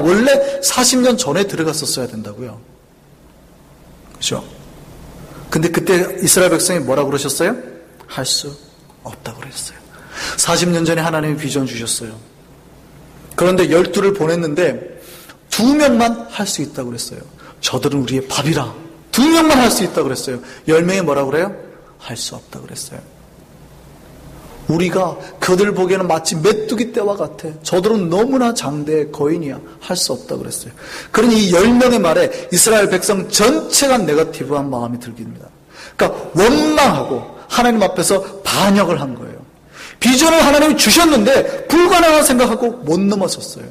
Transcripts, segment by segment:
원래 40년 전에 들어갔었어야 된다고요. 그렇죠? 근데 그때 이스라엘 백성이 뭐라고 그러셨어요? 할 수 없다고 그랬어요. 40년 전에 하나님이 비전 주셨어요. 그런데 12를 보냈는데 2명만 할 수 있다고 그랬어요. 저들은 우리의 밥이라. 2명만 할 수 있다고 그랬어요. 10명이 뭐라고 그래요? 할 수 없다고 그랬어요. 우리가 그들 보기에는 마치 메뚜기 떼와 같아. 저들은 너무나 장대 거인이야. 할 수 없다고 그랬어요. 그러니 이 10명의 말에 이스라엘 백성 전체가 네거티브한 마음이 들깁니다. 그러니까 원망하고 하나님 앞에서 반역을 한 거예요. 비전을 하나님이 주셨는데 불가능한 생각하고 못 넘어섰어요.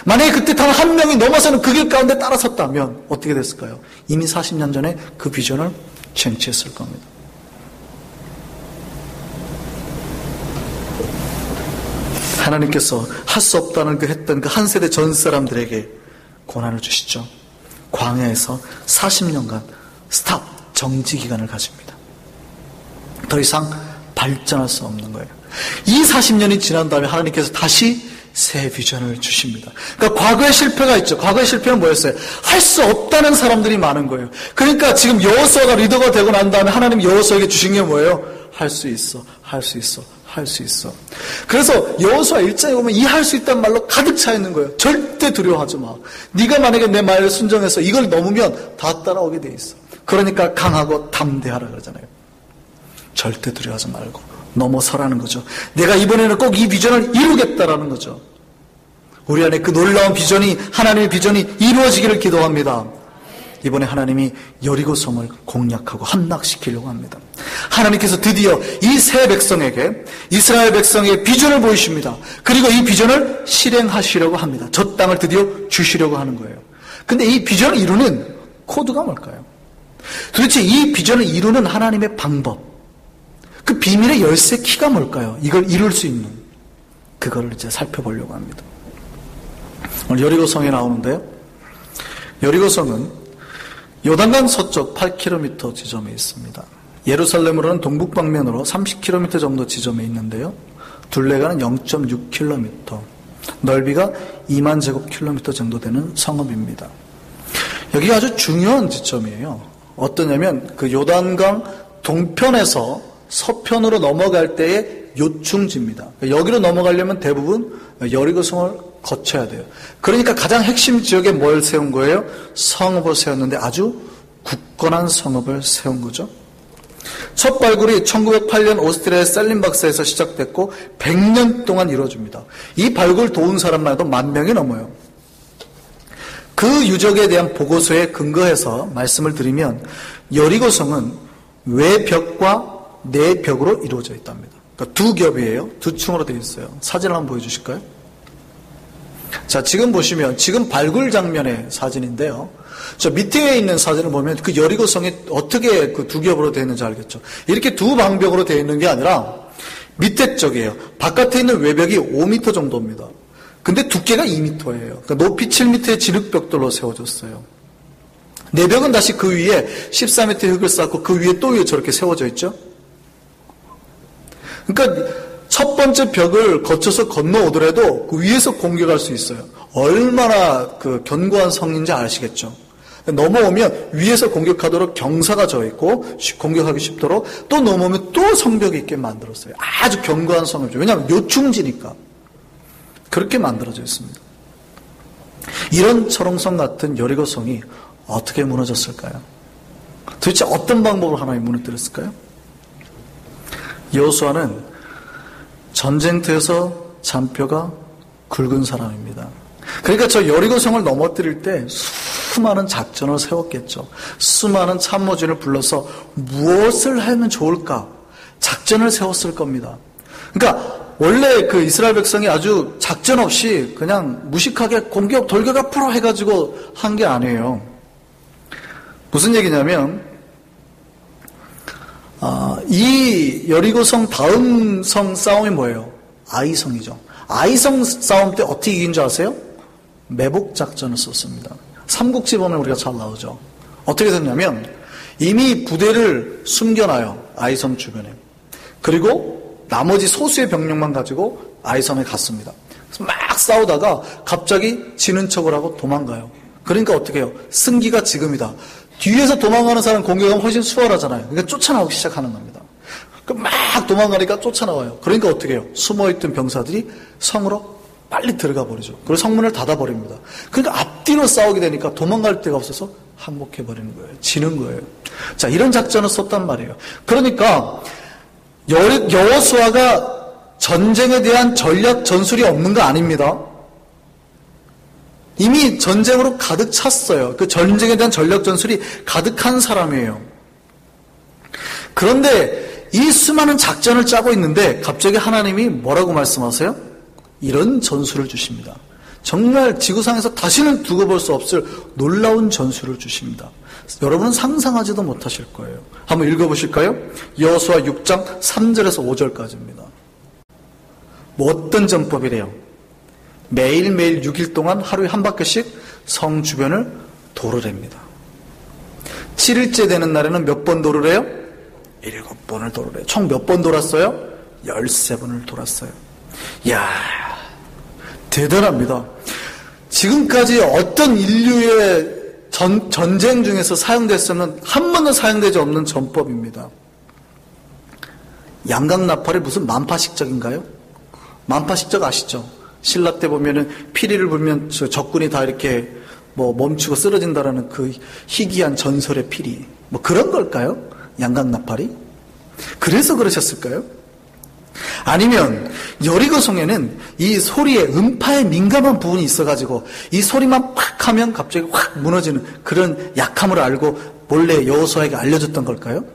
만약에 그때 단 한 명이 넘어서는 그 길 가운데 따라섰다면 어떻게 됐을까요? 이미 40년 전에 그 비전을 쟁취했을 겁니다. 하나님께서 할 수 없다는 했던 그 한 세대 전 사람들에게 고난을 주시죠. 광야에서 40년간 스탑, 정지 기간을 가집니다. 더 이상 발전할 수 없는 거예요. 이 40년이 지난 다음에 하나님께서 다시 새 비전을 주십니다. 그러니까 과거의 실패가 있죠. 과거의 실패는 뭐였어요? 할 수 없다는 사람들이 많은 거예요. 그러니까 지금 여호수아가 리더가 되고 난 다음에 하나님 여호수아에게 주신 게 뭐예요? 할 수 있어, 할 수 있어, 할 수 있어. 그래서 여호수아 1장에 보면 이 할 수 있다는 말로 가득 차 있는 거예요. 절대 두려워하지 마. 네가 만약에 내 말을 순종해서 이걸 넘으면 다 따라오게 돼 있어. 그러니까 강하고 담대하라 그러잖아요. 절대 두려워하지 말고 넘어서라는 거죠. 내가 이번에는 꼭 이 비전을 이루겠다라는 거죠. 우리 안에 그 놀라운 비전이, 하나님의 비전이 이루어지기를 기도합니다. 이번에 하나님이 여리고성을 공략하고 함락시키려고 합니다. 하나님께서 드디어 이 새 백성에게, 이스라엘 백성의 비전을 보이십니다. 그리고 이 비전을 실행하시려고 합니다. 저 땅을 드디어 주시려고 하는 거예요. 근데 이 비전을 이루는 코드가 뭘까요? 도대체 이 비전을 이루는 하나님의 방법, 그 비밀의 열쇠 키가 뭘까요? 이걸 이룰 수 있는, 그거를 이제 살펴보려고 합니다. 오늘 여리고성에 나오는데요. 여리고성은 요단강 서쪽 8km 지점에 있습니다. 예루살렘으로는 동북 방면으로 30km 정도 지점에 있는데요. 둘레가는 0.6km, 넓이가 2만 제곱킬로미터 정도 되는 성읍입니다. 여기가 아주 중요한 지점이에요. 어떠냐면 그 요단강 동편에서 서편으로 넘어갈 때의 요충지입니다. 여기로 넘어가려면 대부분 여리고성을 거쳐야 돼요. 그러니까 가장 핵심 지역에 뭘 세운 거예요? 성읍을 세웠는데 아주 굳건한 성읍을 세운 거죠. 첫 발굴이 1908년 오스트리아의 셀린박스에서 시작됐고 100년 동안 이루어집니다. 이 발굴 도운 사람만 해도 10,000명이 넘어요. 그 유적에 대한 보고서에 근거해서 말씀을 드리면 여리고성은 외벽과 내벽으로 이루어져 있답니다. 그러니까 두 겹이에요. 두 층으로 되어 있어요. 사진을 한번 보여주실까요? 자, 지금 보시면 지금 발굴 장면의 사진인데요. 저 밑에 있는 사진을 보면 그 여리고성이 어떻게 그 두 겹으로 되어 있는지 알겠죠. 이렇게 두 방벽으로 되어 있는 게 아니라 밑에 쪽이에요. 바깥에 있는 외벽이 5m 정도입니다. 근데 두께가 2m예요. 그러니까 높이 7m의 진흙벽돌로 세워졌어요. 내벽은 다시 그 위에 14m의 흙을 쌓고 그 위에 또 저렇게 세워져 있죠. 그러니까 첫 번째 벽을 거쳐서 건너오더라도 그 위에서 공격할 수 있어요. 얼마나 그 견고한 성인지 아시겠죠. 넘어오면 위에서 공격하도록 경사가 져 있고 공격하기 쉽도록, 또 넘어오면 또 성벽이 있게 만들었어요. 아주 견고한 성이죠. 왜냐하면 요충지니까 그렇게 만들어져 있습니다. 이런 철옹성 같은 여리고성이 어떻게 무너졌을까요? 도대체 어떤 방법으로 하나님이 무너뜨렸을까요? 여호수아는 전쟁터에서 잔뼈가 굵은 사람입니다. 그러니까 저 여리고성을 넘어뜨릴 때 수많은 작전을 세웠겠죠. 수많은 참모진을 불러서 무엇을 하면 좋을까? 작전을 세웠을 겁니다. 그러니까 원래 그 이스라엘 백성이 아주 작전 없이 그냥 무식하게 공격, 돌격 앞으로 해가지고 한 게 아니에요. 무슨 얘기냐면, 이 여리고성 다음 성 싸움이 뭐예요? 아이성이죠. 아이성 싸움 때 어떻게 이긴 줄 아세요? 매복 작전을 썼습니다. 삼국지 보면 우리가 잘 나오죠. 어떻게 됐냐면 이미 부대를 숨겨놔요. 아이성 주변에. 그리고 나머지 소수의 병력만 가지고 아이성에 갔습니다. 막 싸우다가 갑자기 지는 척을 하고 도망가요. 그러니까 어떻게 해요? 승기가 지금이다. 뒤에서 도망가는 사람 공격하면 훨씬 수월하잖아요. 그러니까 쫓아나오기 시작하는 겁니다. 막 도망가니까 쫓아나와요. 그러니까 어떻게 해요? 숨어있던 병사들이 성으로 빨리 들어가 버리죠. 그리고 성문을 닫아버립니다. 그러니까 앞뒤로 싸우게 되니까 도망갈 데가 없어서 항복해버리는 거예요. 지는 거예요. 자, 이런 작전을 썼단 말이에요. 그러니까 여호수아가 전쟁에 대한 전략 전술이 없는 거 아닙니다. 이미 전쟁으로 가득 찼어요. 그 전쟁에 대한 전략 전술이 가득한 사람이에요. 그런데 이 수많은 작전을 짜고 있는데 갑자기 하나님이 뭐라고 말씀하세요? 이런 전술을 주십니다. 정말 지구상에서 다시는 두고 볼 수 없을 놀라운 전술을 주십니다. 여러분은 상상하지도 못하실 거예요. 한번 읽어보실까요? 여호수아 6장 3절에서 5절까지입니다. 뭐 어떤 전법이래요? 매일매일 6일 동안 하루에 한 바퀴씩 성 주변을 도르랍니다. 7일째 되는 날에는 몇 번 도르래요? 7번을 도르래요. 총 몇 번 돌았어요? 13번을 돌았어요. 이야, 대단합니다. 지금까지 어떤 인류의 전쟁 중에서 사용됐으면 한 번도 사용되지 없는 전법입니다. 양강나팔이 무슨 만파식적인가요? 만파식적 아시죠? 신라 때 보면은 피리를 불면 적군이 다 이렇게 뭐 멈추고 쓰러진다라는 그 희귀한 전설의 피리. 뭐 그런 걸까요? 양강나팔이? 그래서 그러셨을까요? 아니면 여리고성에는 이 소리에 음파에 민감한 부분이 있어가지고 이 소리만 팍 하면 갑자기 확 무너지는 그런 약함을 알고 몰래 여호수아에게 알려줬던 걸까요?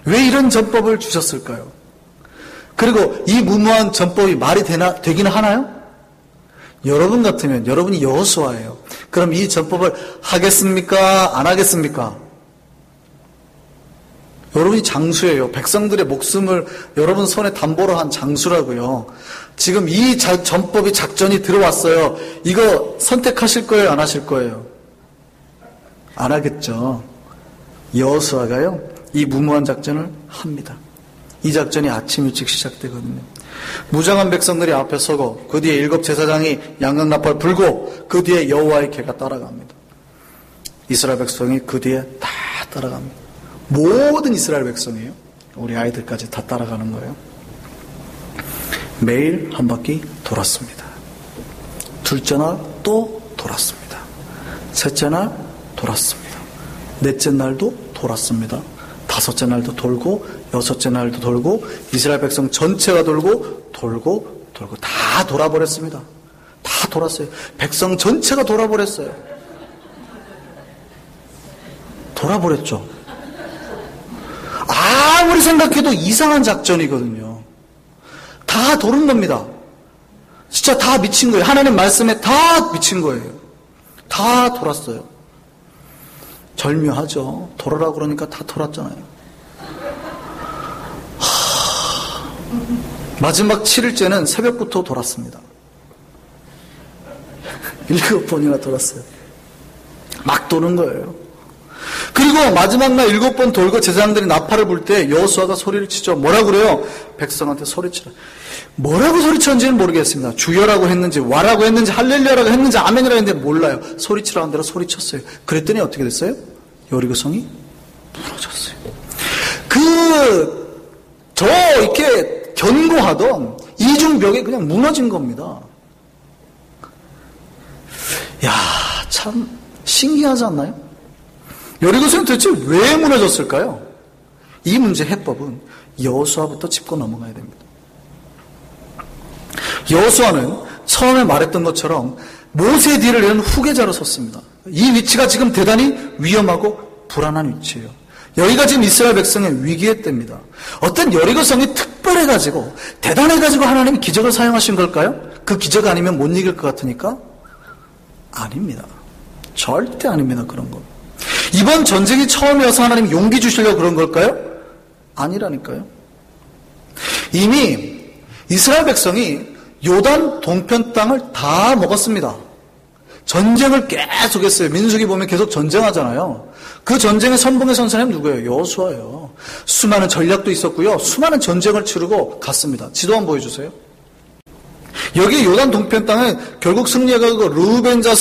왜 이런 전법을 주셨을까요? 그리고 이 무모한 전법이 말이 되긴 하나요? 여러분 같으면 여러분이 여호수아예요. 그럼 이 전법을 하겠습니까? 안 하겠습니까? 여러분이 장수예요. 백성들의 목숨을 여러분 손에 담보로 한 장수라고요. 지금 이 전법이 작전이 들어왔어요. 이거 선택하실 거예요? 안 하실 거예요? 안 하겠죠. 여호수아가요, 이 무모한 작전을 합니다. 이 작전이 아침 일찍 시작되거든요. 무장한 백성들이 앞에 서고 그 뒤에 7 제사장이 양강나팔 불고 그 뒤에 여호와의 개가 따라갑니다. 이스라엘 백성이 그 뒤에 다 따라갑니다. 모든 이스라엘 백성이에요. 우리 아이들까지 다 따라가는 거예요. 매일 한 바퀴 돌았습니다. 둘째 날 또 돌았습니다. 셋째 날 돌았습니다. 넷째 날도 돌았습니다. 다섯째 날도 돌고 여섯째 날도 돌고 이스라엘 백성 전체가 돌고 다 돌아버렸습니다. 다 돌았어요. 백성 전체가 돌아버렸어요. 돌아버렸죠. 아무리 생각해도 이상한 작전이거든요. 다 도른 겁니다. 진짜 다 미친 거예요. 하나님 말씀에 다 미친 거예요. 다 돌았어요. 절묘하죠. 돌아라 그러니까 다 돌았잖아요. 마지막 7일째는 새벽부터 돌았습니다. 7번이나 돌았어요. 막 도는 거예요. 그리고 마지막 날 7번 돌고 제사장들이 나팔을 불 때 여호수아가 소리를 치죠. 뭐라고 그래요? 백성한테 소리치라. 뭐라고 소리쳤는지는 모르겠습니다. 주여라고 했는지 와라고 했는지 할렐루야라고 했는지 아멘이라고 했는지 몰라요. 소리치라는 대로 소리쳤어요. 그랬더니 어떻게 됐어요? 여리고성이 무너졌어요. 저 이렇게 견고하던 이중벽이 그냥 무너진 겁니다. 야, 참 신기하지 않나요? 여리고성이 도대체 왜 무너졌을까요? 이 문제 해법은 여호수아부터 짚고 넘어가야 됩니다. 여호수아는 처음에 말했던 것처럼 모세 뒤를 이은 후계자로 섰습니다. 이 위치가 지금 대단히 위험하고 불안한 위치예요. 여기가 지금 이스라엘 백성의 위기의 때입니다. 어떤 여리고성이 특별해가지고 대단해가지고 하나님이 기적을 사용하신 걸까요? 그 기적 아니면 못 이길 것 같으니까? 아닙니다. 절대 아닙니다. 그런 거. 이번 전쟁이 처음이어서 하나님이 용기 주시려고 그런 걸까요? 아니라니까요. 이미 이스라엘 백성이 요단 동편 땅을 다 먹었습니다. 전쟁을 계속 했어요. 민수기 보면 계속 전쟁하잖아요. 그 전쟁의 선봉에 선 사람이 누구예요? 여호수아예요. 수많은 전략도 있었고요. 수많은 전쟁을 치르고 갔습니다. 지도 한번 보여주세요. 여기 요단 동편 땅은 결국 승리해가지고 루벤 자손